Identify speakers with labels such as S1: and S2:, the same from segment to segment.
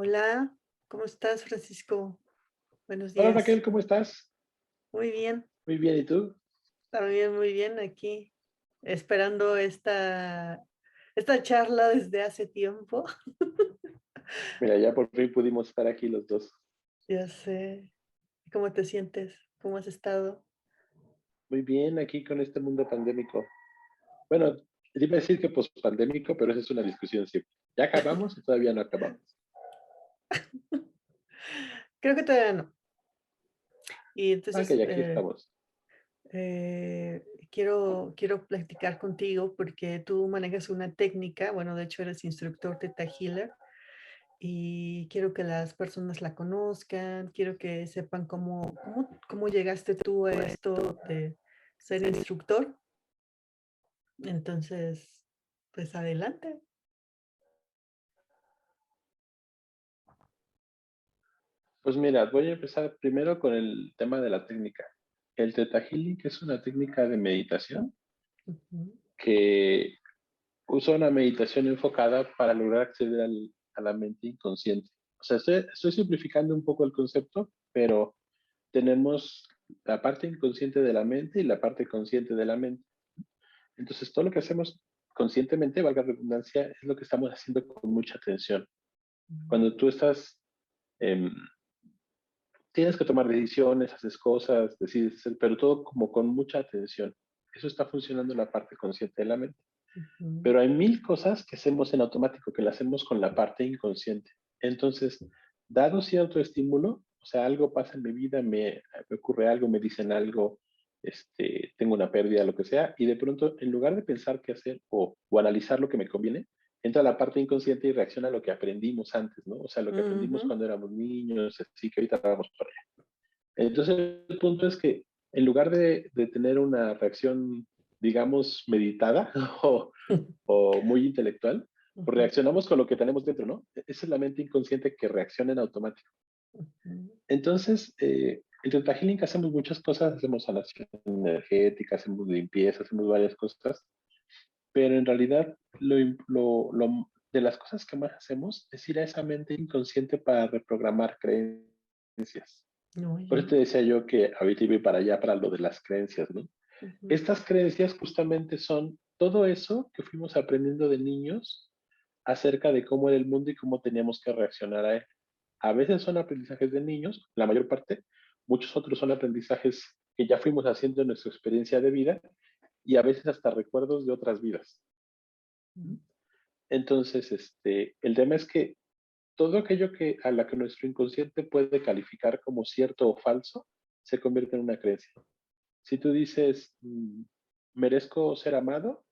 S1: Hola, ¿cómo estás, Francisco? Buenos
S2: Hola Raquel,
S1: días.
S2: ¿cómo estás?
S1: Muy bien,
S2: Muy bien, ¿y tú?
S1: también muy bien aquí, esperando esta charla desde hace tiempo.
S2: Mira, ya por fin pudimos estar aquí los dos.
S1: Ya sé. ¿Cómo te sientes? ¿Cómo has estado?
S2: Muy bien, aquí con este mundo pandémico. Bueno, iba a decir que pospandémico, pero esa es una discusión siempre. ¿Ya acabamos o todavía no acabamos?
S1: Creo que todavía no. Y
S2: Ok,
S1: entonces
S2: aquí estamos.
S1: quiero platicar contigo porque tú manejas una técnica, bueno, de hecho eres instructor Theta Healer y quiero que las personas la conozcan, quiero que sepan cómo llegaste tú a esto de ser instructor. Entonces, pues adelante.
S2: Pues mira, voy a empezar primero con el tema de la técnica. El Theta Healing es una técnica de meditación
S1: Ujú,
S2: que usa una meditación enfocada para lograr acceder a la mente inconsciente. O sea, estoy simplificando un poco el concepto, pero tenemos la parte inconsciente de la mente y la parte consciente de la mente. Entonces, todo lo que hacemos conscientemente, valga la redundancia, es lo que estamos haciendo con mucha atención.
S1: ujú,
S2: Cuando tú estás, eh, tienes que tomar decisiones, haces cosas, decides hacer, pero todo como con mucha atención. Eso está funcionando en la parte consciente de la mente.
S1: ujú,
S2: Pero hay mil cosas que hacemos en automático, que las hacemos con la parte inconsciente. Entonces, dado cierto estímulo, o sea, algo pasa en mi vida, me ocurre algo, me dicen algo, tengo una pérdida, lo que sea, y de pronto, en lugar de pensar qué hacer o analizar lo que me conviene, entra la parte inconsciente y reacciona a lo que aprendimos antes, ¿no? O sea, lo que aprendimos
S1: ujú,
S2: cuando éramos niños, así que ahorita vamos por allá. Entonces, el punto es que en lugar de tener una reacción, digamos, meditada o muy intelectual, pues
S1: ujú,
S2: reaccionamos con lo que tenemos dentro, ¿no? Esa es la mente inconsciente que reacciona en automático.
S1: ujú,
S2: Entonces, en Teta Healing hacemos muchas cosas, hacemos sanación energética, hacemos limpieza, hacemos varias cosas, pero en realidad de las cosas que más hacemos es ir a esa mente inconsciente para reprogramar creencias.
S1: muy
S2: Por eso te
S1: bien.
S2: decía yo que ahorita iba para allá, para lo de las creencias, ¿no?
S1: Ujú,
S2: Estas creencias justamente son todo eso que fuimos aprendiendo de niños acerca de cómo era el mundo y cómo teníamos que reaccionar a él. A veces son aprendizajes de niños, la mayor parte, muchos otros son aprendizajes que ya fuimos haciendo en nuestra experiencia de vida y a veces hasta recuerdos de otras vidas.
S1: ujú,
S2: Entonces, el tema es que todo aquello que a la que nuestro inconsciente puede calificar como cierto o falso, se convierte en una creencia. Si tú dices, merezco ser amado,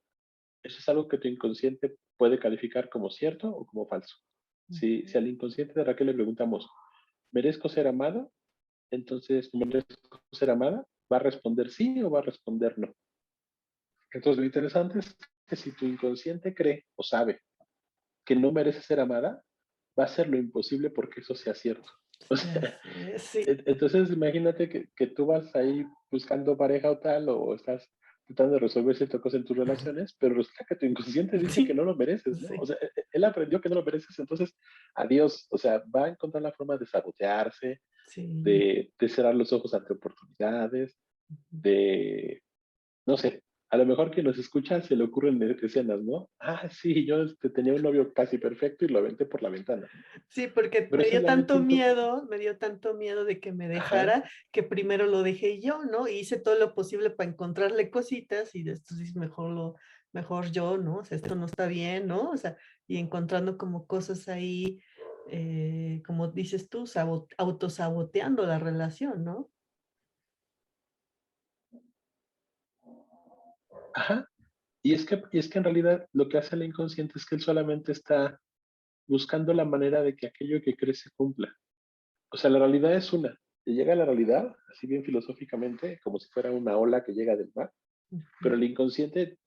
S2: eso es algo que tu inconsciente puede calificar como cierto o como falso. Si
S1: ujú.
S2: al inconsciente de Raquel le preguntamos, ¿merezco ser amado? Entonces, ¿merezco ser amada? ¿Va a responder sí o va a responder no? Entonces, lo interesante es que si tu inconsciente cree o sabe que no merece ser amada, va a hacer lo imposible porque eso sea cierto. O
S1: Ya
S2: sea,
S1: sé, sí.
S2: entonces imagínate que tú vas ahí buscando pareja o tal, o estás tratando de resolver ciertas cosas en tus relaciones, pero resulta que tu inconsciente dice que
S1: Sí,
S2: no lo mereces, ¿no? O
S1: sí,
S2: sea, él aprendió que no lo mereces, entonces, adiós, o sea, va a encontrar la forma de sabotearse,
S1: sí.
S2: de cerrar los ojos ante oportunidades,
S1: Ujú.
S2: de, no sé, a lo mejor que nos escucha se le ocurren escenas, ¿no? Ah, sí, yo tenía un novio casi perfecto y lo aventé por la ventana.
S1: Sí, porque
S2: Pero esa es la mente
S1: me dio tanto miedo de que me
S2: ajá,
S1: dejara, que primero lo dejé yo, ¿no? Y hice todo lo posible para encontrarle cositas y después dices, mejor yo, ¿no? O sea, esto no está bien, ¿no? O sea, y encontrando como cosas ahí, como dices tú, autosaboteando la relación, ¿no?
S2: ajá. Y es que en realidad lo que hace el inconsciente es que él solamente está buscando la manera de que aquello que cree se cumpla. O sea, la realidad es una. Te llega a la realidad, así bien filosóficamente, como si fuera una ola que llega del mar, pero el
S1: Ujú,
S2: inconsciente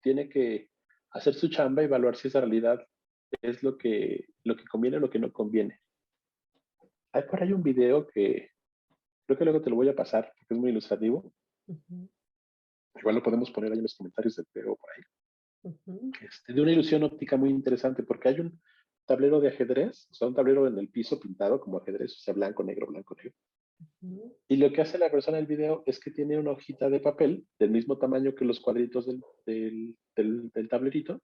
S2: tiene que hacer su chamba y evaluar si esa realidad es lo que conviene o lo que no conviene. Hay por ahí un video que creo que luego te lo voy a pasar, porque es muy ilustrativo.
S1: ujú,
S2: Igual lo podemos poner ahí en los comentarios del video por ahí.
S1: ujú,
S2: De una ilusión óptica muy interesante, porque hay tablero de ajedrez, o sea, un tablero en el piso pintado como ajedrez, o sea, blanco, negro, blanco, negro.
S1: Ujú.
S2: Y lo que hace la persona en el video es que tiene una hojita de papel del mismo tamaño que los cuadritos del tablerito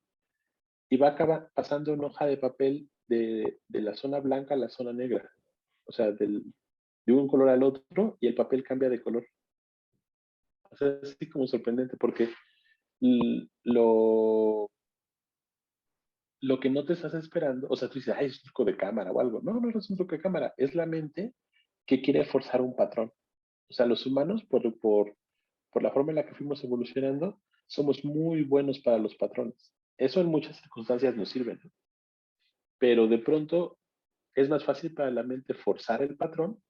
S2: y va pasando una hoja de papel de la zona blanca a la zona negra. O sea, de un color al otro y el papel cambia de color. O sea, es así como sorprendente porque lo que no te estás esperando, o sea, tú dices, ay, es un truco de cámara o algo. No, no es un truco de cámara, es la mente que quiere forzar un patrón. O sea, los humanos, por la forma en la que fuimos evolucionando, somos muy buenos para los patrones. Eso en muchas circunstancias nos sirve, ¿no? Pero de pronto es más fácil para la mente forzar el patrón.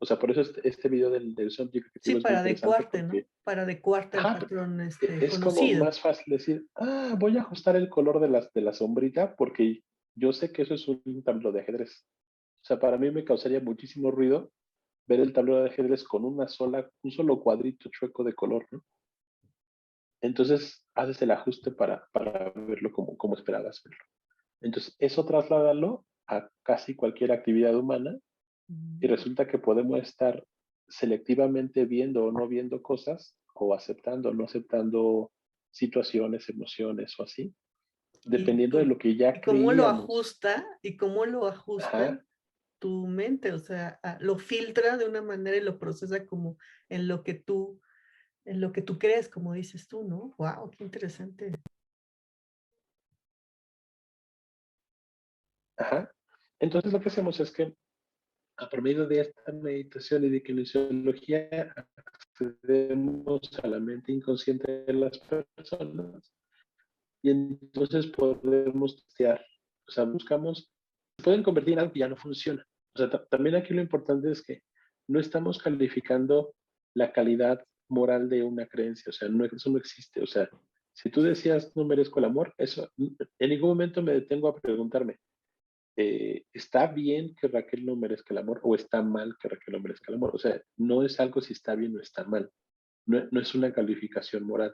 S2: O sea, por eso este video del subject que
S1: Sí,
S2: es muy
S1: para
S2: interesante
S1: adecuarte,
S2: porque
S1: ¿no? Para adecuarte al
S2: ajá,
S1: patrón
S2: es como
S1: conocido.
S2: más fácil decir, ah, voy a ajustar el color de la sombrita porque yo sé que eso es un tablero de ajedrez. O sea, para mí me causaría muchísimo ruido ver el tablero de ajedrez con un solo cuadrito chueco de color, ¿no? Entonces haces el ajuste para verlo como esperabas verlo. Entonces, eso trasládalo a casi cualquier actividad humana y
S1: Mm.
S2: resulta que podemos estar selectivamente viendo o no viendo cosas o aceptando o no aceptando situaciones, emociones o así,
S1: Y,
S2: dependiendo de lo que ya
S1: y cómo lo
S2: creíamos.
S1: ajusta, y cómo lo ajusta
S2: Ajá,
S1: tu mente, o sea, lo filtra de una manera y lo procesa como en en lo que tú crees, como dices tú, ¿no? Wow, qué interesante.
S2: ajá. Entonces lo que hacemos es que a promedio de esta meditación y de kinesiología accedemos a la mente inconsciente de las personas y entonces podemos testear, o sea, buscamos, se pueden convertir en algo que ya no funciona. O sea, también aquí lo importante es que no estamos calificando la calidad moral de una creencia, o sea, no, eso no existe. O sea, si tú decías no merezco el amor, eso, en ningún momento me detengo a preguntarme, ¿está bien que Raquel no merezca el amor o está mal que Raquel no merezca el amor? O sea, no es algo si está bien o está mal, no, no es una calificación moral,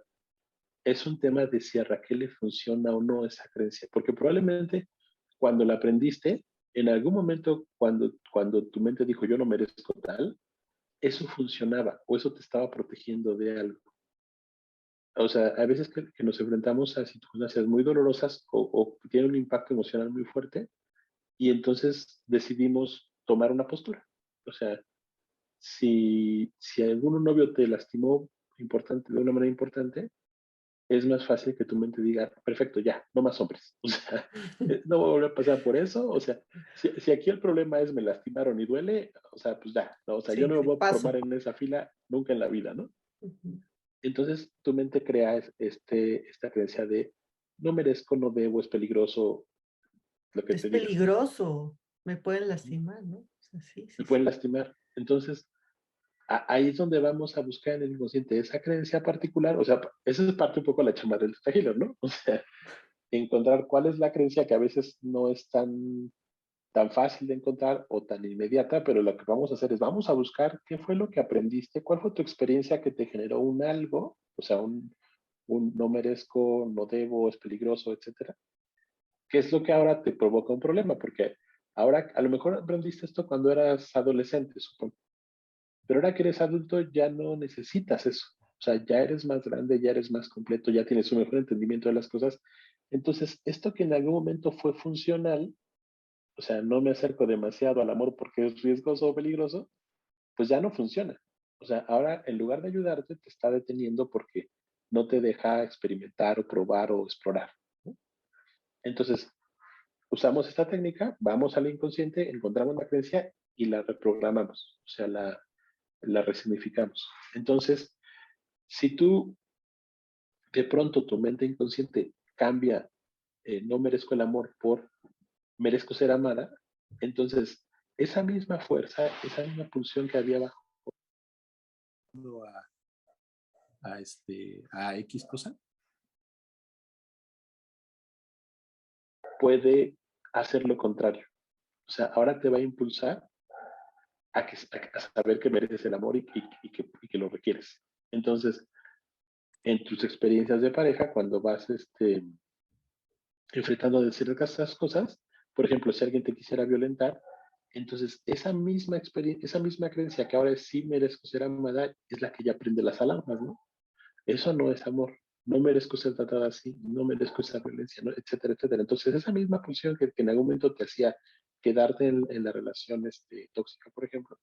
S2: es un tema de si a Raquel le funciona o no esa creencia, porque probablemente cuando la aprendiste, en algún momento cuando tu mente dijo yo no merezco tal, eso funcionaba o eso te estaba protegiendo de algo. O sea, a veces que nos enfrentamos a circunstancias muy dolorosas o que tienen un impacto emocional muy fuerte y entonces decidimos tomar una postura. O sea, si algún novio te lastimó importante, de una manera importante, es más fácil que tu mente diga, perfecto, ya, no más hombres. O sea, no voy a volver a pasar por eso. O sea, si aquí el problema es me lastimaron y duele, o sea, pues ya, ¿no? O sea, yo
S1: Sí,
S2: no me
S1: sí,
S2: voy a formar
S1: paso.
S2: en esa fila nunca en la vida, ¿no?
S1: Ujú.
S2: Entonces tu mente crea esta creencia de no merezco, no debo, es peligroso, lo que
S1: Es
S2: te diga.
S1: peligroso, me pueden lastimar, ¿no? O sea, sí,
S2: Me
S1: sí,
S2: pueden
S1: sí.
S2: lastimar. Entonces, ahí es donde vamos a buscar en el inconsciente esa creencia particular. O sea, esa es parte un poco de la chamba del healer, ¿no? O sea, encontrar cuál es la creencia que a veces no es tan fácil de encontrar o tan inmediata, pero lo que vamos a hacer es vamos a buscar qué fue lo que aprendiste, cuál fue tu experiencia que te generó un algo, o sea, un no merezco, no debo, es peligroso, etcétera. ¿Qué es lo que ahora te provoca un problema? Porque ahora a lo mejor aprendiste esto cuando eras adolescente, supongo, pero ahora que eres adulto ya no necesitas eso. O sea, ya eres más grande, ya eres más completo, ya tienes un mejor entendimiento de las cosas. Entonces, esto que en algún momento fue funcional, o sea, no me acerco demasiado al amor porque es riesgoso o peligroso, pues ya no funciona. O sea, ahora en lugar de ayudarte, te está deteniendo porque no te deja experimentar o probar o explorar, ¿no? Entonces, usamos esta técnica, vamos al inconsciente, encontramos la creencia y la reprogramamos, o sea, la resignificamos. Entonces, si tú de pronto tu mente inconsciente cambia, no merezco el amor por merezco ser amada, entonces esa misma fuerza, esa misma pulsión que había bajo a X cosa, puede hacer lo contrario. O sea, ahora te va a impulsar a saber que mereces el amor y que lo requieres. Entonces, en tus experiencias de pareja, cuando vas enfrentando de ciertas cosas, Por ejemplo, si alguien te quisiera violentar, entonces esa misma experiencia, esa misma creencia que ahora es sí merezco ser amada, es la que ya prende las alarmas, ¿no? Eso no es amor. No merezco ser tratada así, no merezco esa violencia, ¿no? Etcétera, etcétera. Entonces, esa misma pulsión que en algún momento te hacía quedarte en la relación tóxica, por ejemplo,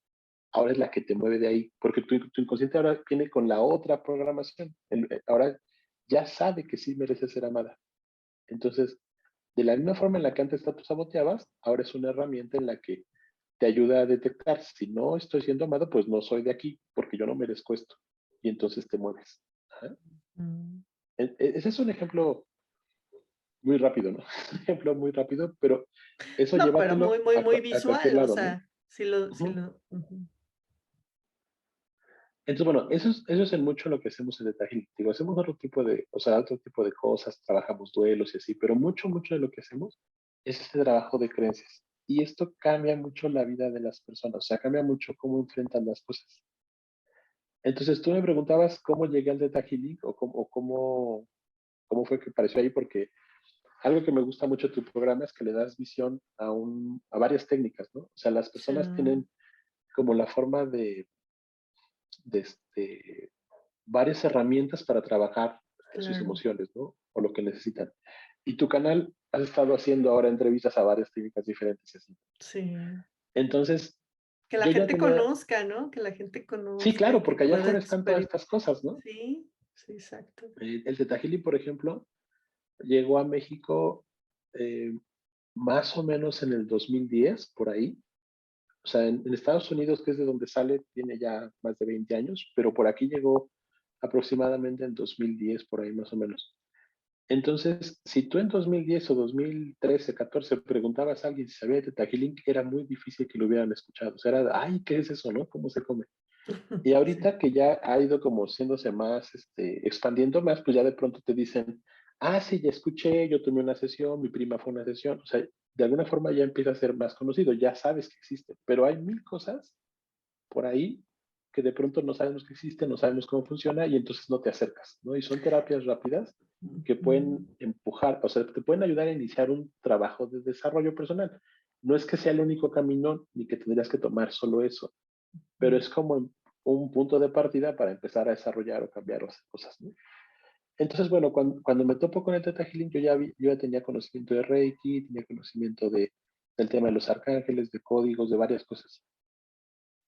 S2: ahora es la que te mueve de ahí, porque tu inconsciente ahora viene con la otra programación. Ahora ya sabe que sí merece ser amada. Entonces, de la misma forma en la que antes tú saboteabas, ahora es una herramienta en la que te ayuda a detectar, si no estoy siendo amado, pues no soy de aquí, porque yo no merezco esto. Y entonces te mueves. Ajá.
S1: Mm.
S2: Ese es un ejemplo muy rápido, ¿no? Un ejemplo muy rápido, pero eso
S1: No, pero
S2: llévatelo
S1: muy, muy, muy
S2: a cualquier
S1: visual, o
S2: lado, ¿no?
S1: sea, sí lo, sí
S2: Ujú.
S1: lo. Ujú.
S2: Entonces, bueno, eso es en mucho lo que hacemos en Data Healing. Digo, hacemos otro tipo de, o sea, otro tipo de cosas, trabajamos duelos y así, pero mucho, mucho de lo que hacemos es este trabajo de creencias. Y esto cambia mucho la vida de las personas, o sea, cambia mucho cómo enfrentan las cosas. Entonces, tú me preguntabas cómo llegué al Data Healing o cómo fue que apareció ahí, porque algo que me gusta mucho de tu programa es que le das visión a varias técnicas, ¿no? O sea, las
S1: Sí,
S2: personas tienen como la forma de varias herramientas para trabajar sus
S1: claro.
S2: emociones, ¿no? O lo que necesitan. Y tu canal has estado haciendo ahora entrevistas a varias técnicas diferentes y así.
S1: Sí.
S2: Entonces,
S1: Que la
S2: yo ya
S1: gente
S2: tenía,
S1: conozca, ¿no? Que la gente
S2: sí,
S1: conozca
S2: claro,
S1: y que
S2: porque allá
S1: pueda
S2: afuera están todas
S1: experimentar.
S2: estas cosas, ¿no?
S1: Sí, sí, exacto.
S2: El Theta Healing, por ejemplo, llegó a México eh, más o menos en el 2010, por ahí. O sea, en Estados Unidos, que es de donde sale, tiene ya más de 20 años, pero por aquí llegó aproximadamente en 2010, por ahí más o menos. Entonces, si tú en 2010 o 2013, 14 preguntabas a alguien si sabía de Teta Healing, era muy difícil que lo hubieran escuchado. O sea, era, ay, ¿qué es eso, no? ¿Cómo se come? Y
S1: Sí.
S2: ahorita que ya ha ido como siéndose más, expandiendo más, pues ya de pronto te dicen, ah, sí, ya escuché, yo tomé una sesión, mi prima fue a una sesión. O sea, de alguna forma ya empieza a ser más conocido, ya sabes que existe. Pero hay mil cosas por ahí que de pronto no sabemos que existen, no sabemos cómo funciona y entonces no te acercas, ¿no? Y son terapias rápidas que pueden
S1: Ujú.
S2: empujar, o sea, te pueden ayudar a iniciar un trabajo de desarrollo personal. No es que sea el único camino ni que tendrías que tomar solo eso, pero es como un punto de partida para empezar a desarrollar o cambiar cosas, ¿no? Entonces, bueno, cuando me topo con el Theta Healing, yo ya tenía conocimiento de Reiki, tenía conocimiento del tema de los arcángeles, de códigos, de varias cosas.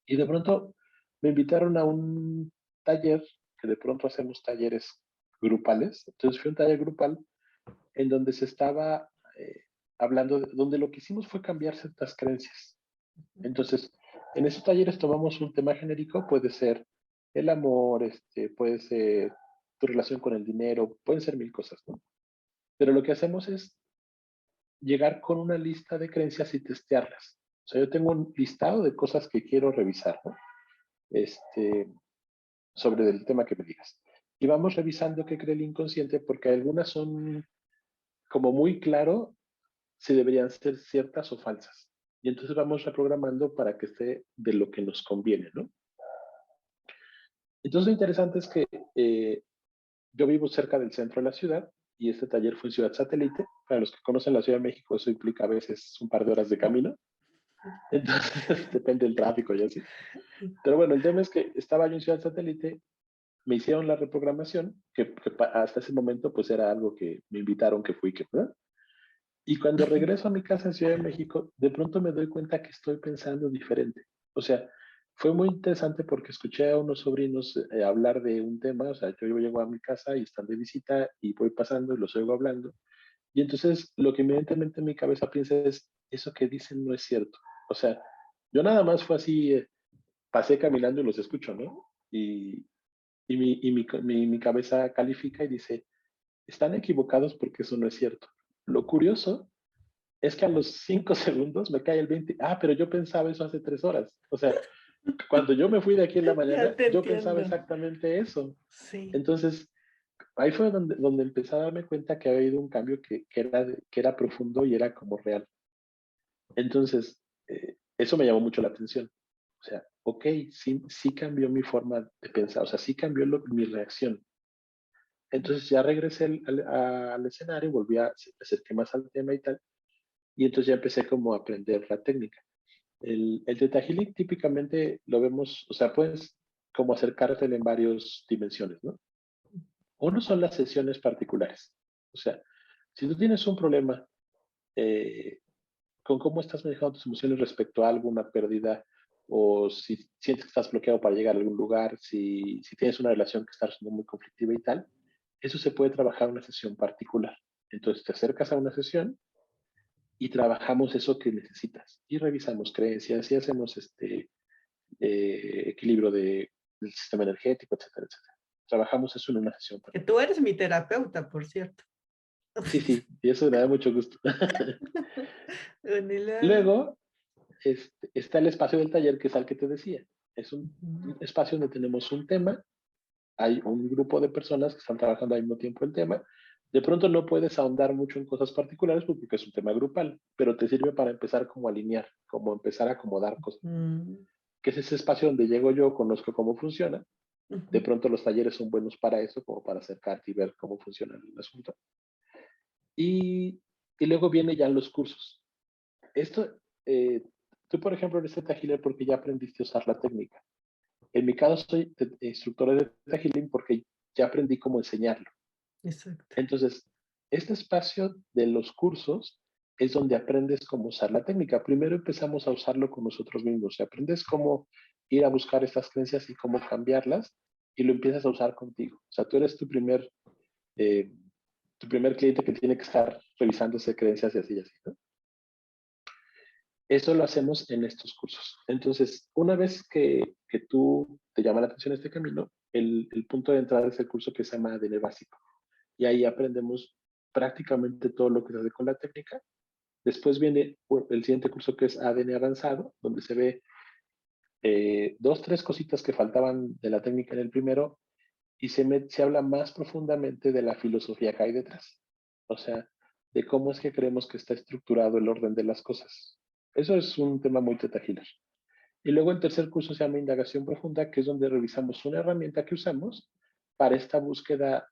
S2: Y de pronto me invitaron a un taller, que de pronto hacemos talleres grupales. Entonces fue un taller grupal en donde se estaba hablando, donde lo que hicimos fue cambiar ciertas creencias. Entonces, en esos talleres tomamos un tema genérico, puede ser el amor, puede ser tu relación con el dinero, pueden ser mil cosas, ¿no? Pero lo que hacemos es llegar con una lista de creencias y testearlas. O sea, yo tengo un listado de cosas que quiero revisar, ¿no? Este, sobre el tema que me digas. Y vamos revisando qué cree el inconsciente, porque algunas son como muy claro si deberían ser ciertas o falsas. Y entonces vamos reprogramando para que esté de lo que nos conviene, ¿no? Entonces lo interesante es que yo vivo cerca del centro de la ciudad y este taller fue en Ciudad Satélite. Para los que conocen la Ciudad de México, eso implica a veces un par de horas de camino. Entonces depende del tráfico y así. Pero bueno, el tema es que estaba yo en Ciudad Satélite, me hicieron la reprogramación, que hasta ese momento pues era algo que me invitaron, que fui, que, ¿verdad? Y cuando regreso a mi casa en Ciudad de México, de pronto me doy cuenta que estoy pensando diferente. O sea, fue muy interesante porque escuché a unos sobrinos hablar de un tema, o sea, yo llego a mi casa y están de visita y voy pasando y los oigo hablando. Y entonces lo que inmediatamente en mi cabeza piensa es, eso que dicen no es cierto. O sea, yo nada más fue así, pasé caminando y los escucho, ¿no? Y mi cabeza califica y dice, están equivocados porque eso no es cierto. Lo curioso es que a los 5 segundos me cae el 20. Ah, pero yo pensaba eso hace 3 horas. O sea, cuando yo me fui de aquí en la
S1: Ya
S2: mañana,
S1: te
S2: yo pensaba
S1: entiendo.
S2: exactamente eso.
S1: Sí.
S2: Entonces, ahí fue donde empecé a darme cuenta que había habido un cambio que era profundo y era como real. Entonces, eso me llamó mucho la atención. O sea, ok, sí, sí cambió mi forma de pensar, o sea, sí cambió mi reacción. Entonces ya regresé al escenario, volví a acerqué más al tema y tal. y entonces ya empecé como a aprender la técnica. El Theta Healing típicamente lo vemos, o sea, puedes como acercarte en varias dimensiones, ¿no? Uno son las sesiones particulares. O sea, si tú tienes un problema eh, con cómo estás manejando tus emociones respecto a alguna pérdida, o si sientes que estás bloqueado para llegar a algún lugar, si tienes una relación que está siendo muy conflictiva y tal, eso se puede trabajar en una sesión particular. Entonces te acercas a una sesión y trabajamos eso que necesitas. Y revisamos creencias y hacemos equilibrio del sistema energético, etcétera, etcétera. Trabajamos eso en una sesión
S1: Que
S2: particular.
S1: tú eres mi terapeuta, por cierto.
S2: Sí, sí, y eso me da mucho gusto.
S1: Vanilla.
S2: Luego está el espacio del taller, que es al que te decía. Es un
S1: Ujú.
S2: espacio donde tenemos un tema, hay un grupo de personas que están trabajando al mismo tiempo el tema. De pronto no puedes ahondar mucho en cosas particulares porque es un tema grupal, pero te sirve para empezar como a alinear, como empezar a acomodar cosas.
S1: Mm,
S2: Que es ese espacio donde llego yo, conozco cómo funciona. De
S1: ujú.
S2: pronto los talleres son buenos para eso, como para acercarte y ver cómo funciona el asunto. Y, y luego vienen ya los cursos. Esto, tú por ejemplo eres Theta Healer porque ya aprendiste a usar la técnica. En mi caso soy instructor de Theta Healing porque ya aprendí cómo enseñarlo.
S1: Exacto.
S2: Entonces, este espacio de los cursos es donde aprendes cómo usar la técnica. Primero empezamos a usarlo con nosotros mismos. Aprendes cómo ir a buscar estas creencias y cómo cambiarlas y lo empiezas a usar contigo. O sea, tú eres eh, tu primer cliente que tiene que estar revisando esas creencias y así y así, ¿no? Eso lo hacemos en estos cursos. Entonces, una vez que tú te llama la atención este camino, el punto de entrada es el curso que se llama ADN básico. Y ahí aprendemos prácticamente todo lo que se hace con la técnica. Después viene el siguiente curso que es ADN avanzado, donde se ve dos, tres cositas que faltaban de la técnica en el primero y se habla más profundamente de la filosofía que hay detrás. O sea, de cómo es que creemos que está estructurado el orden de las cosas. Eso es un tema muy Theta Healer. Y luego el tercer curso se llama Indagación Profunda, que es donde revisamos una herramienta que usamos para esta búsqueda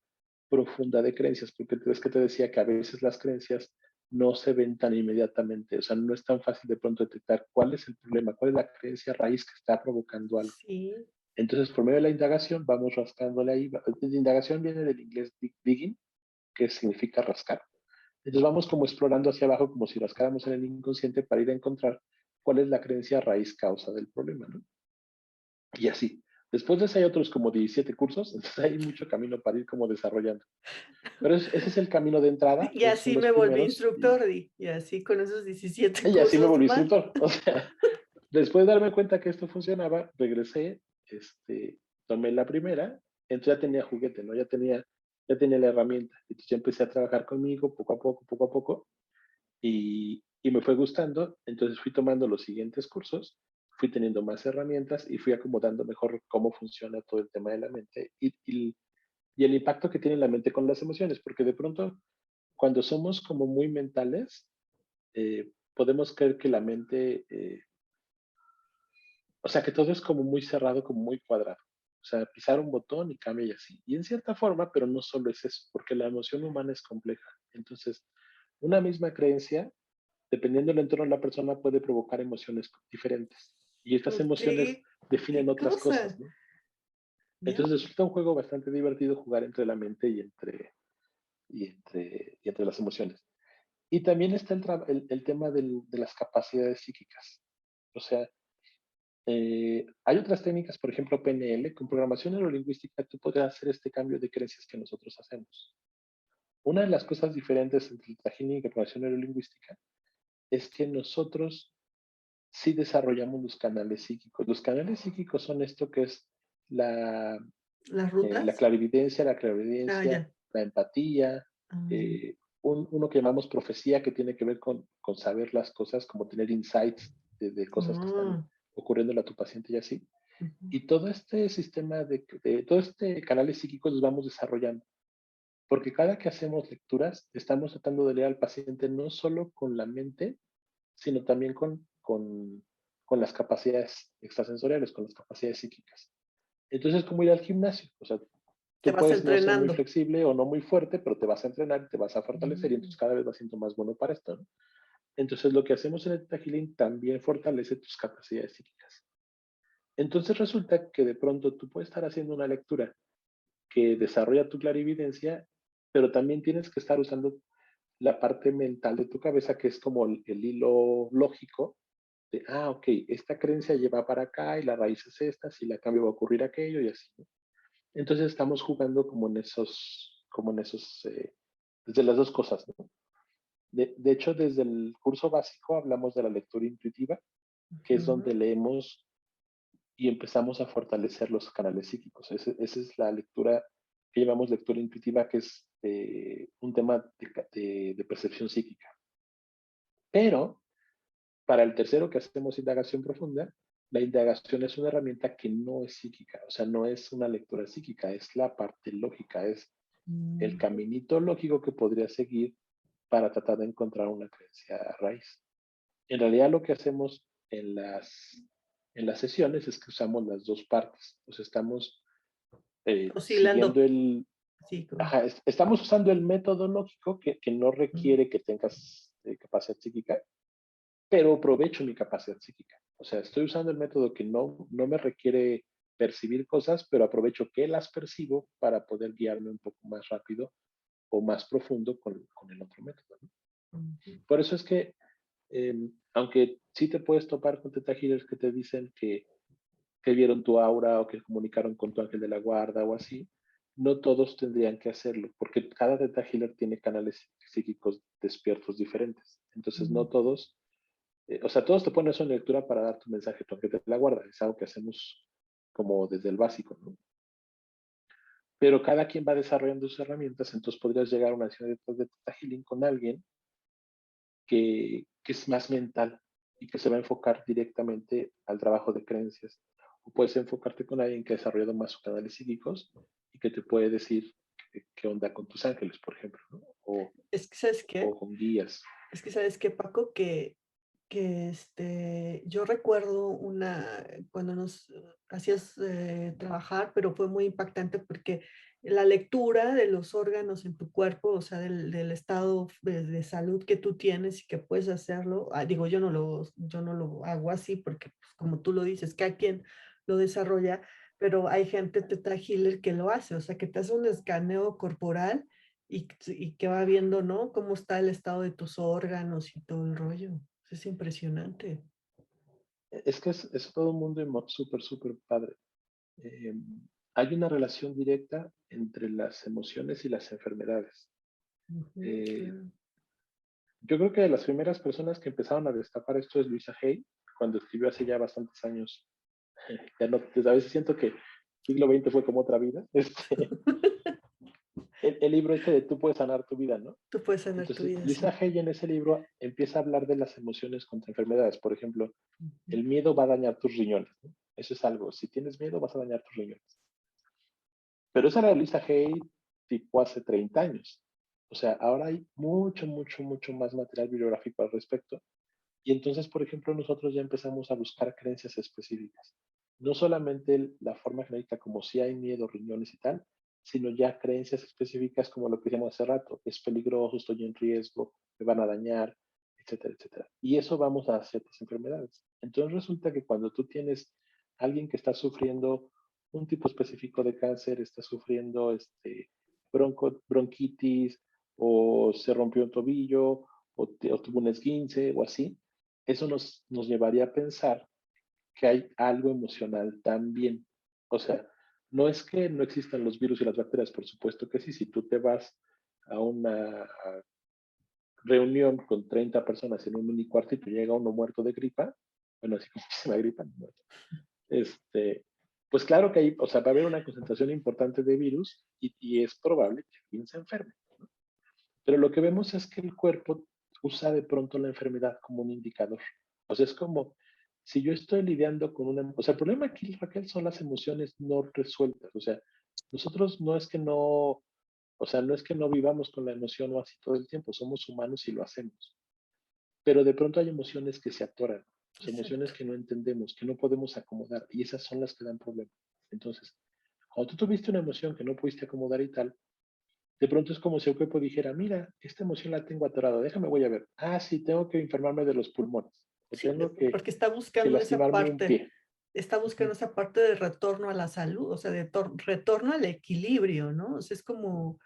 S2: profunda de creencias, porque es que te decía que a veces las creencias no se ven tan inmediatamente, o sea, no es tan fácil de pronto detectar cuál es el problema, cuál es la creencia raíz que está provocando algo.
S1: Sí.
S2: Entonces, por medio de la indagación, vamos rascándole ahí. La indagación viene del inglés digging, que significa rascar. Entonces vamos como explorando hacia abajo, como si rascáramos en el inconsciente para ir a encontrar cuál es la creencia raíz causa del problema, ¿no? Y así. Después de eso hay otros como 17 cursos, entonces hay mucho camino para ir como desarrollando. Pero ese es el camino de entrada,
S1: Y
S2: esos son
S1: así
S2: los
S1: me volví
S2: primeros,
S1: instructor, y así con esos 17
S2: y así me
S1: cursos
S2: volví
S1: más.
S2: instructor. O sea, después de darme cuenta que esto funcionaba, regresé, tomé la primera, entonces ya tenía juguete, ¿no? Ya tenía la herramienta. Entonces ya empecé a trabajar conmigo poco a poco, y me fue gustando. Entonces fui tomando los siguientes cursos, fui teniendo más herramientas y fui acomodando mejor cómo funciona todo el tema de la mente y el impacto que tiene la mente con las emociones, porque de pronto cuando somos como muy mentales, podemos creer que la mente, o sea, que todo es como muy cerrado, como muy cuadrado. O sea, pisar un botón y cambia y así. Y en cierta forma, pero no solo es eso, porque la emoción humana es compleja. Entonces, una misma creencia, dependiendo del entorno de la persona, puede provocar emociones diferentes. Y estas emociones
S1: ¿Qué,
S2: definen
S1: qué
S2: otras cosas,
S1: cosa?
S2: ¿no?
S1: ¿Ya?
S2: Entonces resulta un juego bastante divertido jugar entre la mente y entre las emociones. Y también está el tema de las capacidades psíquicas. O sea, hay otras técnicas, por ejemplo, PNL, con programación neurolingüística, tú podrías hacer este cambio de creencias que nosotros hacemos. Una de las cosas diferentes entre el trajín y la programación neurolingüística es que nosotros sí desarrollamos los canales psíquicos. Los canales psíquicos son esto que es la,
S1: ¿Las
S2: la
S1: rutas?
S2: clarividencia,
S1: Ah,
S2: la
S1: ya.
S2: empatía,
S1: Ah,
S2: eh, uno que llamamos profecía, que tiene que ver con saber las cosas, como tener insights de cosas que están
S1: ah,
S2: ocurriendo a tu paciente y así.
S1: ujú.
S2: Y todo este sistema todo este canales psíquicos los vamos desarrollando, porque cada que hacemos lecturas estamos tratando de leer al paciente no solo con la mente, sino también con las capacidades extrasensoriales, con las capacidades psíquicas. Entonces es como ir al gimnasio, o sea,
S1: Te
S2: tú
S1: vas
S2: puedes no ser muy
S1: entrenando.
S2: flexible o no muy fuerte, pero te vas a entrenar, te vas a fortalecer y
S1: Mm,
S2: entonces cada vez vas siendo más bueno para esto, ¿no? Entonces, lo que hacemos en el Theta Healing también fortalece tus capacidades psíquicas. Entonces, resulta que de pronto tú puedes estar haciendo una lectura que desarrolla tu clarividencia, pero también tienes que estar usando la parte mental de tu cabeza, que es como el hilo lógico de, ok, esta creencia lleva para acá y la raíz es esta, si la cambio va a ocurrir aquello y así, ¿no? Entonces estamos jugando desde las dos cosas, ¿no? De hecho, desde el curso básico hablamos de la lectura intuitiva, que es donde
S1: Ujú.
S2: leemos y empezamos a fortalecer los canales psíquicos. Esa es la lectura que llamamos lectura intuitiva, que es un tema de percepción psíquica. Pero para el tercero que hacemos indagación profunda, la indagación es una herramienta que no es psíquica, o sea, no es una lectura psíquica, es la parte lógica, es el
S1: Mm.
S2: caminito lógico que podría seguir para tratar de encontrar una creencia raíz. En realidad lo que hacemos en las sesiones es que usamos las dos partes. Pues estamos siguiendo
S1: Oscilando, sí, como.
S2: estamos usando el método lógico que no
S1: Mm.
S2: requiere que tengas capacidad psíquica, pero aprovecho mi capacidad psíquica. O sea, estoy usando el método que no me requiere percibir cosas, pero aprovecho que las percibo para poder guiarme un poco más rápido o más profundo con el otro método, ¿no?
S1: Ujú.
S2: Por eso es que, aunque sí te puedes topar con teta healers que te dicen que vieron tu aura o que comunicaron con tu ángel de la guarda o así, no todos tendrían que hacerlo, porque cada teta healer tiene canales psíquicos despiertos diferentes. Entonces, no
S1: Mm.
S2: todos, o sea, todos te ponen eso en lectura para dar tu mensaje a tu ángel de la guarda. Es algo que hacemos como desde el básico, ¿no? Pero cada quien va desarrollando sus herramientas, entonces podrías llegar a una sesión de teta healing con alguien que es más mental y que se va a enfocar directamente al trabajo de creencias. O puedes enfocarte con alguien que ha desarrollado más sus canales psíquicos y que te puede decir qué onda con tus ángeles, por ejemplo, ¿no?
S1: Es que, ¿sabes
S2: O
S1: qué?
S2: con guías.
S1: Es que, ¿sabes qué, Paco? Que yo recuerdo cuando nos hacías trabajar, pero fue muy impactante porque la lectura de los órganos en tu cuerpo, o sea, del estado de salud que tú tienes y que puedes hacerlo, digo, yo no lo hago así porque, pues, como tú lo dices, cada quien lo desarrolla, pero hay gente teta healer que lo hace, o sea, que te hace un escaneo corporal y que va viendo, ¿no? Cómo está el estado de tus órganos y todo el rollo. Es impresionante.
S2: Es que es todo un mundo súper, súper padre. Eh, Hay una relación directa entre las emociones y las enfermedades.
S1: Ujú,
S2: Eh,
S1: claro.
S2: yo creo que de las primeras personas que empezaron a destapar esto es Luisa Hay, cuando escribió hace ya bastantes años. Ya no, pues a veces siento que el siglo XX fue como otra vida. El libro este de Tú puedes sanar tu vida, ¿no?
S1: Tú puedes sanar tu
S2: Entonces,
S1: vida,
S2: Lisa
S1: sí.
S2: Hay en ese libro empieza a hablar de las emociones contra enfermedades. Por ejemplo,
S1: Ujú.
S2: el miedo va a dañar tus riñones, ¿no? Eso es algo. Si tienes miedo, vas a dañar tus riñones. Pero esa era Lisa Hay tipo hace 30 años. O sea, ahora hay mucho, mucho, mucho más material bibliográfico al respecto. Y entonces, por ejemplo, nosotros ya empezamos a buscar creencias específicas. No solamente la forma genérica como si hay miedo, riñones y tal, sino ya creencias específicas como lo que decíamos hace rato, es peligroso, estoy en riesgo, me van a dañar, etcétera, etcétera. Y eso vamos a ciertas enfermedades. Entonces resulta que cuando tú tienes alguien que está sufriendo un tipo específico de cáncer, está sufriendo bronquitis o se rompió un tobillo o tuvo un esguince o así, eso nos llevaría a pensar que hay algo emocional también. O sea, no es que no existan los virus y las bacterias, por supuesto que sí. Si tú te vas a una reunión con 30 personas en un mini cuartito y llega uno muerto de gripa, bueno, así como se llama gripa, no, pues claro que hay, o sea, va a haber una concentración importante de virus y es probable que alguien se enferme. Pero lo que vemos es que el cuerpo usa de pronto la enfermedad como un indicador. O sea, es como si yo estoy lidiando con una... O sea, el problema aquí, Raquel, son las emociones no resueltas. O sea, nosotros no es que no, o sea, no es que no vivamos con la emoción o así todo el tiempo, somos humanos y lo hacemos. Pero de pronto hay emociones que se atoran, o sea,
S1: Exacto.
S2: emociones que no entendemos, que no podemos acomodar, y esas son las que dan problemas. Entonces, cuando tú tuviste una emoción que no pudiste acomodar y tal, de pronto es como si el cuerpo dijera, mira, esta emoción la tengo atorada, déjame, voy a ver. Ah, sí, tengo que enfermarme de los pulmones, o
S1: Sí,
S2: tengo
S1: porque
S2: que lastimarme un pie.
S1: está buscando
S2: Ujú.
S1: esa parte de retorno a la salud, o sea, de retorno al equilibrio, ¿no? O sea, es como,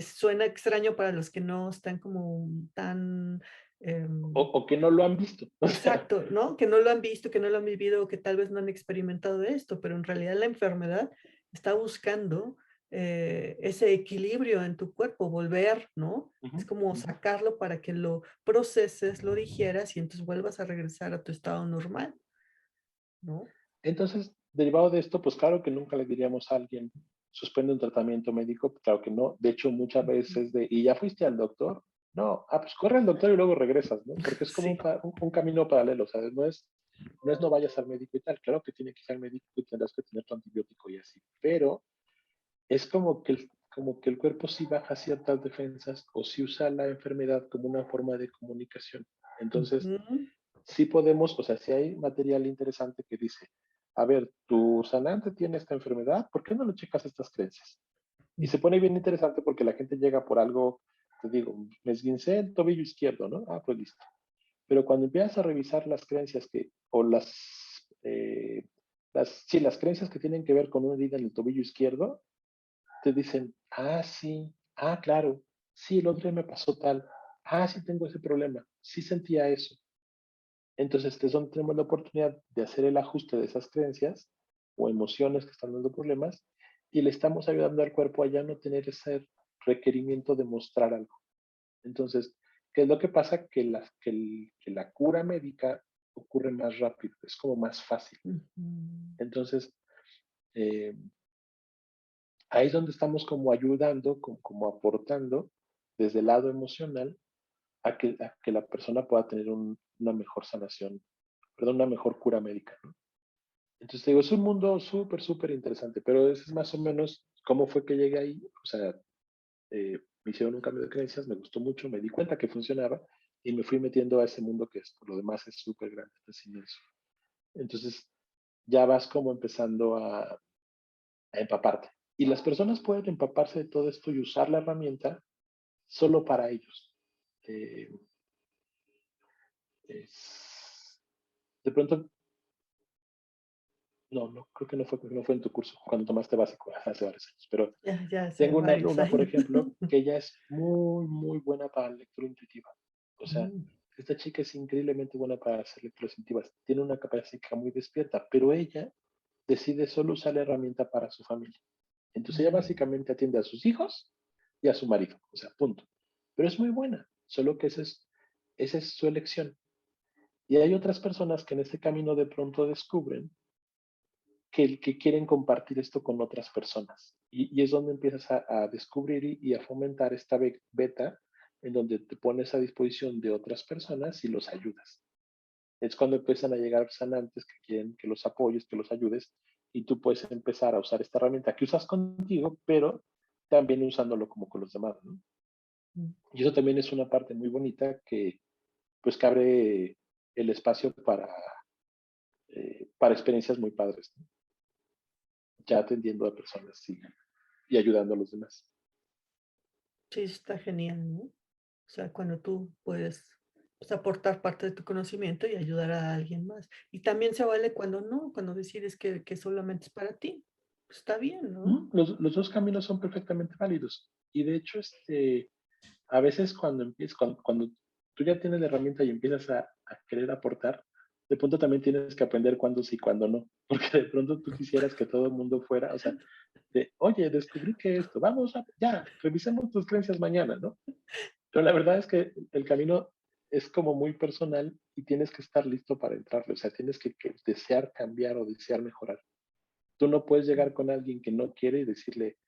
S1: suena extraño para los que no están como tan, em,
S2: O que no lo han visto. O sea,
S1: exacto, ¿no? Que no lo han visto, que no lo han vivido, que tal vez no han experimentado esto, pero en realidad la enfermedad está buscando ese equilibrio en tu cuerpo, volver, ¿no?
S2: ujú,
S1: Es como
S2: ujú.
S1: sacarlo para que lo proceses, lo digieras y entonces vuelvas a regresar a tu estado normal, ¿no?
S2: Entonces, derivado de esto, pues claro que nunca le diríamos a alguien, suspende un tratamiento médico, claro que no. De hecho, muchas
S1: Ujú.
S2: veces ¿y ya fuiste al doctor? No, pues corre al doctor y luego regresas, ¿no? Porque es como
S1: Sí.
S2: un camino paralelo, o sea, no vayas al médico y tal, claro que tiene que ir al médico y tendrás que tener tu antibiótico y así, pero es como que el cuerpo sí baja ciertas defensas o sí usa la enfermedad como una forma de comunicación. Entonces,
S1: Ujú.
S2: sí podemos, o sea, si hay material interesante que dice, a ver, tu sanante tiene esta enfermedad, ¿por qué no le checas estas creencias? Y se pone bien interesante porque la gente llega por algo, te digo, me esguincé el tobillo izquierdo, ¿no? Ah, pues listo. Pero cuando empiezas a revisar las creencias o sí, las creencias que tienen que ver con una herida en el tobillo izquierdo, te dicen, ah, sí, ah, claro, sí, el otro día me pasó tal, ah, sí tengo ese problema, sí sentía eso. Entonces, es donde tenemos la oportunidad de hacer el ajuste de esas creencias o emociones que están dando problemas y le estamos ayudando al cuerpo a ya no tener ese requerimiento de mostrar algo. Entonces, ¿qué es lo que pasa? Que la cura médica ocurre más rápido, es como más fácil.
S1: Ujú.
S2: Entonces, eh, ahí es donde estamos como ayudando, como aportando desde el lado emocional a que la persona pueda tener una mejor sanación, perdón, una mejor cura médica, ¿no? Entonces, te digo, es un mundo súper, súper interesante, pero ese es más o menos cómo fue que llegué ahí. O sea, me hicieron un cambio de creencias, me gustó mucho, me di cuenta que funcionaba y me fui metiendo a ese mundo que es, por lo demás es súper grande, es inmenso. Entonces, ya vas como empezando a empaparte. Y las personas pueden empaparse de todo esto y usar la herramienta solo para ellos. Eh, es- de pronto, no, creo que no fue en tu curso, cuando tomaste básico, hace varios años, pero
S1: Ya hace
S2: tengo una
S1: varios
S2: alumna, por
S1: años.
S2: ejemplo, que ella es muy, muy buena para la lectura intuitiva. O sea,
S1: Mm.
S2: esta chica es increíblemente buena para hacer lecturas intuitivas. Tiene una capacidad psíquica muy despierta, pero ella decide solo usar la herramienta para su familia. Entonces ella
S1: Mm.
S2: básicamente atiende a sus hijos y a su marido, o sea, punto. Pero es muy buena, solo que esa es su elección. Y hay otras personas que en este camino de pronto descubren que quieren compartir esto con otras personas. Y es donde empiezas a descubrir y a fomentar esta beta en donde te pones a disposición de otras personas y los ayudas. Es cuando empiezan a llegar sanantes que quieren que los apoyes, que los ayudes, y tú puedes empezar a usar esta herramienta que usas contigo, pero también usándolo como con los demás, ¿no?
S1: Mm.
S2: Y eso también es una parte muy bonita que, pues, que abre el espacio para experiencias muy padres, ¿no? Ya atendiendo a personas y ayudando a los demás.
S1: Sí, está genial, ¿no? O sea, cuando tú puedes, pues, aportar parte de tu conocimiento y ayudar a alguien más. Y también se vale cuando no, cuando decides que solamente es para ti. Pues, está bien, ¿no?
S2: Los dos caminos son perfectamente válidos. Y de hecho, a veces cuando tú ya tienes la herramienta y empiezas a querer aportar, de pronto también tienes que aprender cuándo sí, cuándo no. Porque de pronto tú quisieras que todo el mundo fuera, o sea, oye, descubrí que esto, ya, revisemos tus creencias mañana, ¿no? Pero la verdad es que el camino es como muy personal y tienes que estar listo para entrarle, o sea, tienes que desear cambiar o desear mejorar. Tú no puedes llegar con alguien que no quiere y decirle,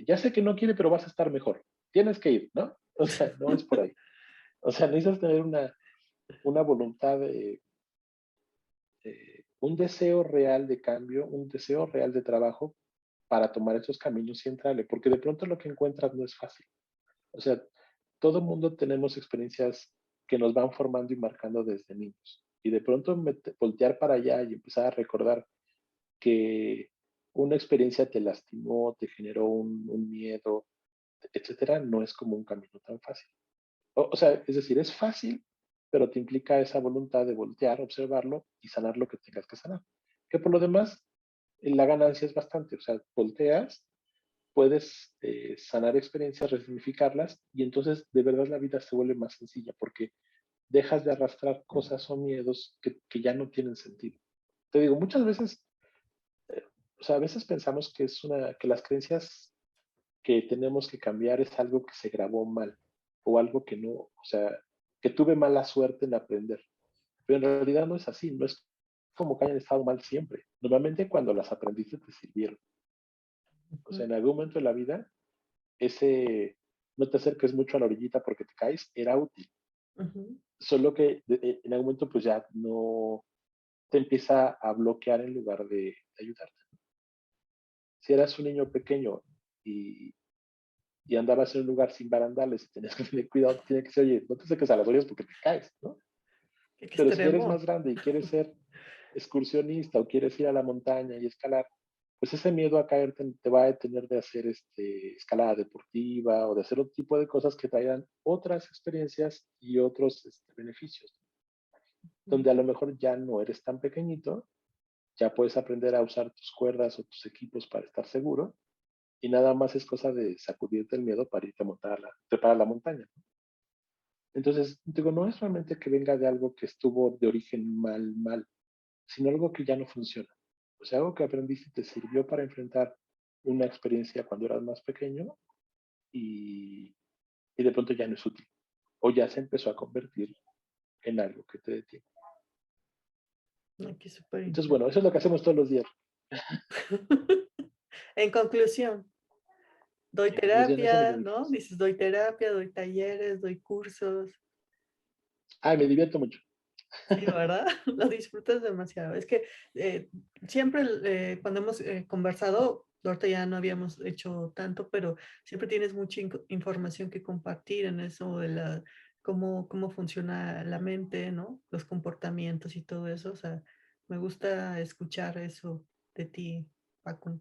S2: ya sé que no quiere, pero vas a estar mejor. Tienes que ir, ¿no? O sea, no es por ahí. O sea, necesitas tener una voluntad, un deseo real de cambio, un deseo real de trabajo para tomar esos caminos y entrarle, porque de pronto lo que encuentras no es fácil. O sea, todo el mundo tenemos experiencias que nos van formando y marcando desde niños. Y de pronto voltear para allá y empezar a recordar que una experiencia te lastimó, te generó un miedo, etcétera, no es como un camino tan fácil. O sea, es decir, es fácil, pero te implica esa voluntad de voltear, observarlo y sanar lo que tengas que sanar. Que por lo demás, la ganancia es bastante. O sea, volteas, puedes sanar experiencias, resignificarlas y entonces de verdad la vida se vuelve más sencilla porque dejas de arrastrar cosas o miedos que ya no tienen sentido. Te digo, muchas veces, o sea, a veces pensamos que que las creencias que tenemos que cambiar es algo que se grabó mal o algo que no, o sea, que tuve mala suerte en aprender. Pero en realidad no es así, no es como que hayan estado mal siempre. Normalmente cuando las aprendiste te sirvieron. O sea,
S1: Ujú,
S2: en algún momento de la vida, ese no te acerques mucho a la orillita porque te caes era útil.
S1: ujú,
S2: Solo que en algún momento pues ya no te empieza a bloquear en lugar de ayudarte. Si eras un niño pequeño y, y andabas en un lugar sin barandales y tenías que tener cuidado, tiene que ser, oye, no te acerques a las orillas porque te caes, ¿no?
S1: qué
S2: Pero si eres más
S1: extremo.
S2: grande y quieres ser excursionista o quieres ir a la montaña y escalar, pues ese miedo a caerte te va a detener de hacer escalada deportiva o de hacer otro tipo de cosas que traigan otras experiencias y otros beneficios,
S1: Ujú,
S2: donde a lo mejor ya no eres tan pequeñito, ya puedes aprender a usar tus cuerdas o tus equipos para estar seguro y nada más es cosa de sacudirte el miedo para irte a trepar a la montaña. Entonces, digo, no es realmente que venga de algo que estuvo de origen mal, sino algo que ya no funciona. O sea, algo que aprendiste y te sirvió para enfrentar una experiencia cuando eras más pequeño y, y de pronto ya no es útil. O ya se empezó a convertir en algo que te detiene.
S1: ay, qué súper
S2: Entonces, bueno, eso es
S1: interesante.
S2: lo que hacemos todos los días.
S1: En conclusión, doy
S2: En conclusión, eso me
S1: terapia,
S2: dedico.
S1: ¿no? Dices, doy terapia, doy talleres, doy cursos.
S2: Ay, me divierto mucho.
S1: Sí, ¿verdad? Lo disfrutas demasiado. Es que eh, siempre cuando hemos conversado, ahorita ya no habíamos hecho tanto, pero siempre tienes mucha información que compartir en eso de cómo funciona la mente, ¿no? Los comportamientos y todo eso. O sea, me gusta escuchar eso de ti, Paco.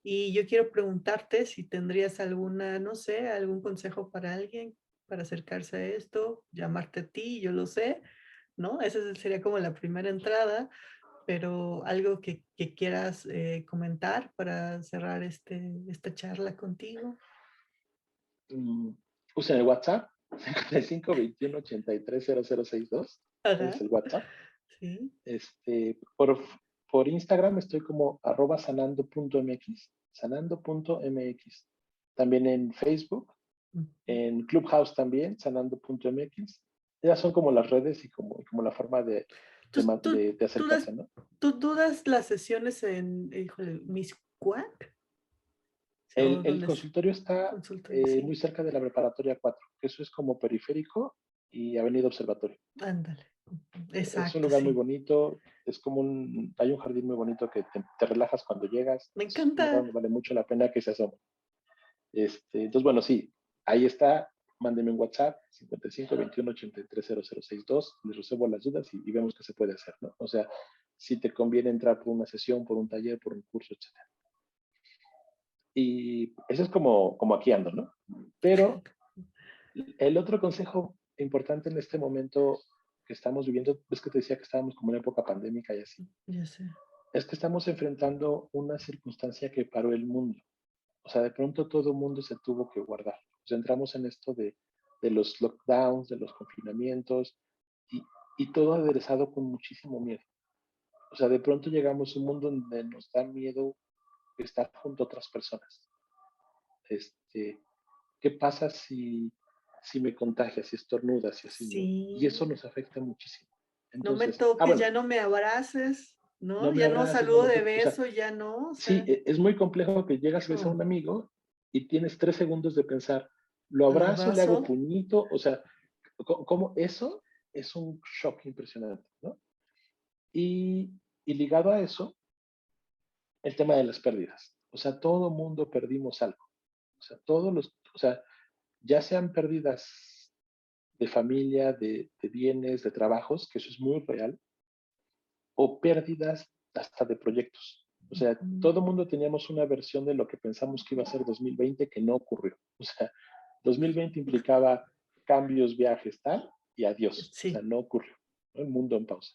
S1: Y yo quiero preguntarte si tendrías alguna, no sé, algún consejo para alguien para acercarse a esto, llamarte a ti, yo lo sé, ¿no? Esa sería como la primera entrada, pero algo que quieras comentar para cerrar esta charla contigo.
S2: Mm, Usen el WhatsApp, 55 21 83 0062. Ese es
S1: Ajá,
S2: el WhatsApp.
S1: sí.
S2: Por Instagram estoy como @sanando.mx, sanando.mx. También en Facebook,
S1: Ujú.
S2: en Clubhouse también, sanando.mx. Esas son como las redes y como la forma
S1: ¿Tú, tú,
S2: de
S1: tú
S2: acercarse,
S1: das,
S2: ¿no?
S1: tú das las sesiones en, híjole, Miscuac? ¿O
S2: El
S1: dónde es?
S2: consultorio está
S1: Consultorio,
S2: muy
S1: sí.
S2: cerca de la preparatoria 4, que eso es como periférico y Avenida Observatorio.
S1: Ándale. Ujú.
S2: Es un
S1: Exacto,
S2: lugar muy
S1: sí.
S2: bonito, hay un jardín muy bonito que te relajas cuando llegas,
S1: Me
S2: es un
S1: encanta.
S2: lugar donde vale mucho la pena que se asome. Entonces, bueno, sí, ahí está, mándenme un WhatsApp, 55 21 83 0062, les resuelvo las dudas y vemos qué se puede hacer, ¿no? O sea, si te conviene entrar por una sesión, por un taller, por un curso, etcétera. Y eso es como aquí ando, ¿no? Pero el otro consejo importante en este momento que estamos viviendo, es que te decía que estábamos como en época pandémica y así,
S1: Ya sé.
S2: es que estamos enfrentando una circunstancia que paró el mundo. O sea, de pronto todo el mundo se tuvo que guardar. Pues entramos en esto de los lockdowns, de los confinamientos y, y todo aderezado con muchísimo miedo. O sea, de pronto llegamos a un mundo donde nos da miedo estar junto a otras personas. Este, ¿Qué pasa si me contagias, si estornudas y así, ¿no? Y eso
S1: Sí.
S2: nos afecta muchísimo.
S1: No me
S2: Entonces,
S1: toques,
S2: bueno,
S1: ya no me abraces,
S2: no
S1: ¿no?
S2: me
S1: Ya no
S2: abraces, no
S1: saludo
S2: me
S1: de
S2: toques. O sea,
S1: beso, ya no, o
S2: sí,
S1: sea,
S2: es muy complejo que llegas, ves a un
S1: hijo,
S2: amigo y tienes 3 segundos de pensar, lo
S1: ¿lo
S2: abrazo, le hago
S1: abrazo?
S2: puñito, o sea, como eso es un shock impresionante, ¿no? Y, y ligado a eso, el tema de las pérdidas. O sea, todo mundo perdimos algo. O sea, o sea, ya sean pérdidas de familia, de bienes, de trabajos, que eso es muy real, o pérdidas hasta de proyectos. O sea,
S1: Ujú.
S2: todo el mundo teníamos una versión de lo que pensamos que iba a ser 2020 que no ocurrió. O sea, 2020 implicaba cambios, viajes, tal, y adiós. O sea,
S1: Sí,
S2: no ocurrió, ¿no? El mundo en pausa.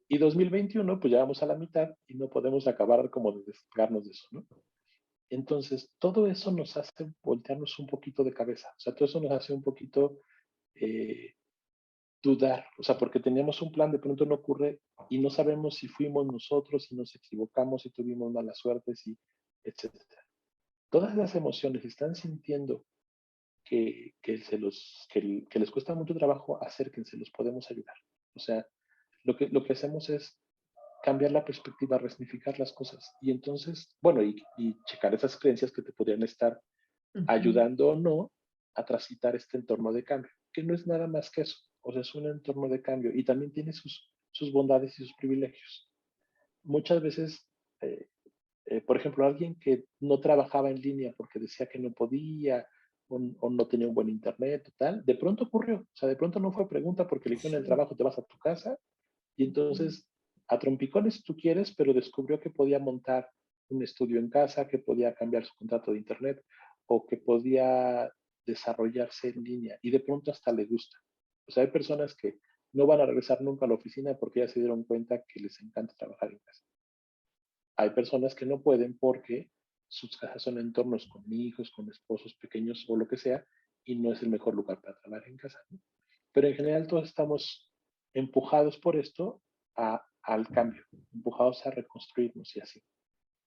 S2: Y 2021, pues ya vamos a la mitad y no podemos acabar como de despegarnos de eso, ¿no? Entonces, todo eso nos hace voltearnos un poquito de cabeza. O sea, todo eso nos hace un poquito eh, dudar. O sea, porque teníamos un plan, de pronto no ocurre y no sabemos si fuimos nosotros, si nos equivocamos, si tuvimos mala suerte, si, etcétera. Todas las emociones están sintiendo que les cuesta mucho trabajo, acérquense, los podemos ayudar. O sea, lo que hacemos es cambiar la perspectiva, resignificar las cosas. Y entonces, bueno, y checar esas creencias que te podrían estar
S1: ujú,
S2: ayudando o no a transitar este entorno de cambio, que no es nada más que eso. O sea, es un entorno de cambio y también tiene sus bondades y sus privilegios. Muchas veces, eh, por ejemplo, alguien que no trabajaba en línea porque decía que no podía o no tenía un buen internet o tal, de pronto ocurrió. O sea, de pronto no fue pregunta porque le dijeron el
S1: sí,
S2: trabajo, te vas a tu casa y
S1: ujú,
S2: entonces a trompicones si tú quieres, pero descubrió que podía montar un estudio en casa, que podía cambiar su contrato de internet o que podía desarrollarse en línea y de pronto hasta le gusta. O sea, hay personas que no van a regresar nunca a la oficina porque ya se dieron cuenta que les encanta trabajar en casa. Hay personas que no pueden porque sus casas son entornos con hijos, con esposos pequeños o lo que sea, y no es el mejor lugar para trabajar en casa, ¿no? Pero en general todos estamos empujados por esto al cambio, empujados a reconstruirnos y así.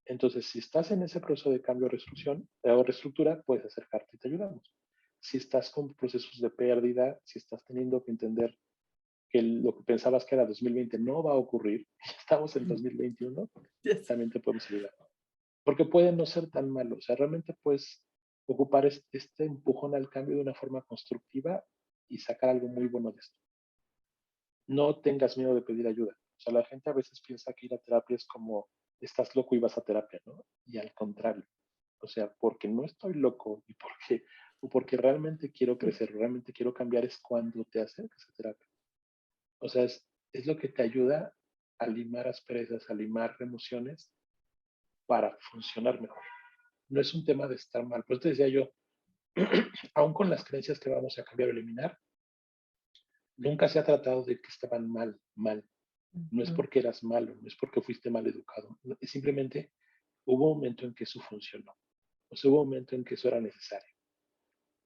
S2: Entonces, si estás en ese proceso de cambio o reestructura, puedes acercarte y te ayudamos. Si estás con procesos de pérdida, si estás teniendo que entender que lo que pensabas que era 2020 no va a ocurrir, estamos en
S1: ujú,
S2: 2021,
S1: ya sé.
S2: también te podemos ayudar. Porque puede no ser tan malo. O sea, realmente puedes ocupar este empujón al cambio de una forma constructiva y sacar algo muy bueno de esto. No tengas miedo de pedir ayuda. O sea, la gente a veces piensa que ir a terapia es como, estás loco y vas a terapia, ¿no? Y al contrario. O sea, porque no estoy loco o porque realmente quiero crecer, realmente quiero cambiar, es cuando te acercas a terapia. O sea, es lo que te ayuda a limar asperezas, a limar emociones para funcionar mejor. No es un tema de estar mal. Pues te decía yo, aún con las creencias que vamos a cambiar o eliminar, nunca se ha tratado de que estaban mal, mal. No es
S1: Ujú,
S2: porque eras malo, no es porque fuiste mal educado. Es simplemente hubo un momento en que eso funcionó. O sea, hubo un momento en que eso era necesario.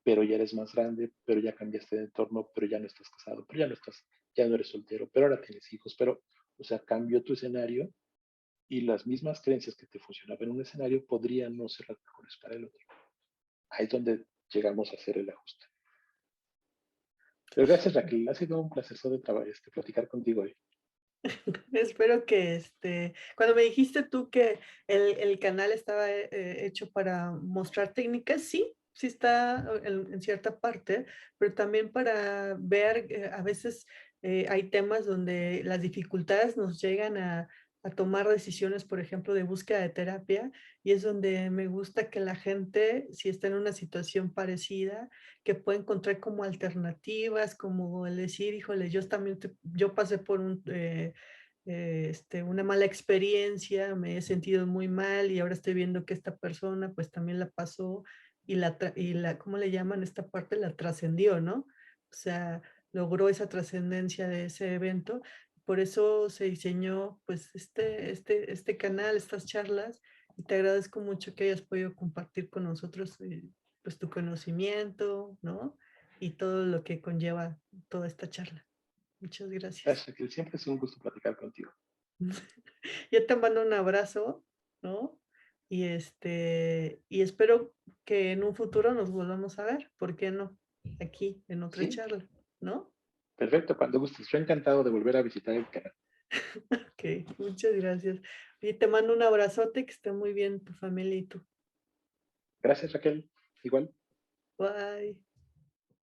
S2: Pero ya eres más grande, pero ya cambiaste de entorno, pero ya no estás casado, pero ya no eres soltero, pero ahora tienes hijos, pero, o sea, cambió tu escenario y las mismas creencias que te funcionaban en un escenario podrían no ser las mejores para el otro. Ahí es donde llegamos a hacer el ajuste. Pero gracias, Raquel. Ha sido un placer de trabajo platicar contigo hoy.
S1: espero que, cuando me dijiste tú que el canal estaba, hecho para mostrar técnicas, sí, sí está en cierta parte, pero también para ver, a veces, hay temas donde las dificultades nos llegan a tomar decisiones, por ejemplo, de búsqueda de terapia, y es donde me gusta que la gente, si está en una situación parecida, que pueda encontrar como alternativas, como el decir: "Híjole, yo pasé por una mala experiencia, me he sentido muy mal y ahora estoy viendo que esta persona pues también la pasó ¿cómo le llaman esta parte? La trascendió, ¿no? O sea, logró esa trascendencia de ese evento. Por eso se diseñó pues este canal, estas charlas, y te agradezco mucho que hayas podido compartir con nosotros pues tu conocimiento, ¿no? Y todo lo que conlleva toda esta charla. Muchas gracias.
S2: Gracias, Raquel. Siempre es un gusto platicar contigo.
S1: Yo te mando un abrazo, ¿no? Y espero que en un futuro nos volvamos a ver, ¿por qué no? Aquí en otra
S2: Sí,
S1: charla, ¿no?
S2: perfecto, cuando gustes. Yo encantado de volver a visitar el canal.
S1: Okey, muchas gracias. Y te mando un abrazote, que esté muy bien tu familia y tú.
S2: Gracias, Raquel. Igual.
S1: Bye.